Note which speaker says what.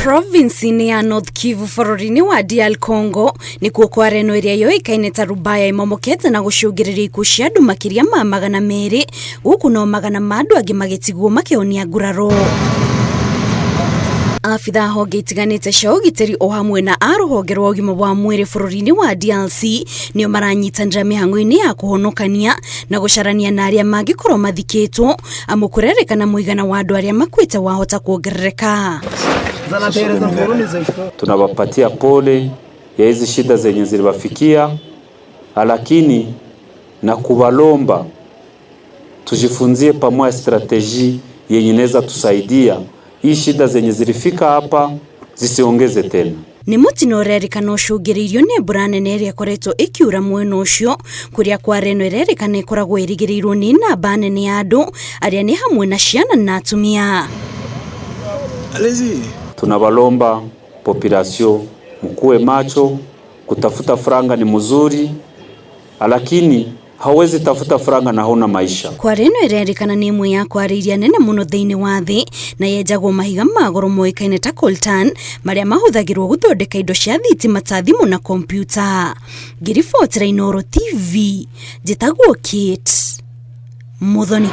Speaker 1: Province ya North Kivu bũrũri-inĩ wa DR Congo nĩkuo kwa reno ĩrĩa yoĩkaine ta Rubaya imomokete na gũcũngĩrĩria ikuũ cia andũ makĩria ma 200 gũkũ no magana ma andũ angĩ magĩtigwo makĩonia nguraro. Afitha honge itiganĩte cia ũgitĩri o hamwe na rũhonge rwa ũgima wa mwĩrĩ bũrũri-inĩ wa DRC nĩo maranyitanĩra mĩhang'o-inĩ ya kũhonokania na gũcarania na arĩa mangĩkorwo mathikĩtwo amu kũrerĩkana mũigana wa andũ arĩa makuĩte wahota kuongerereka.
Speaker 2: Tunawapatia pole ya hizi shida zenye ziliwafikia, lakini na kuwalomba tujifunzie pamoja strategy yenye inaweza tusaidia hii shida zenye zilifika hapa zisiongeze tena.
Speaker 1: Ni mutino ũrerĩkana ũcũngĩrĩirio nĩ mbura nene ĩrĩa ĩkoretwo ĩkiura mwena ũcio kũrĩa kwa reno ĩrerĩkana ĩkoragwo ĩrigĩrĩirwo nĩ namba nene ya andũ arĩa nĩ hamwe na ciana na atumia.
Speaker 2: Tunawalomba population mkuwe macho, kutafuta franga ni mzuri, lakini hawezi tafuta franga na huna maisha.
Speaker 1: Kwa reno ĩrerĩkana nĩ ĩmwe ya kwarĩria nene mũno thĩinĩ wa thĩ na yenjagwo mahiga ma goro moĩkaine ta coltan marĩa mahũthagĩrwo gũthondeka indo cia thitima ta thimũ na kompyuta. Ngĩribotera Inooro TV, njĩtagwo Kate Muthoni.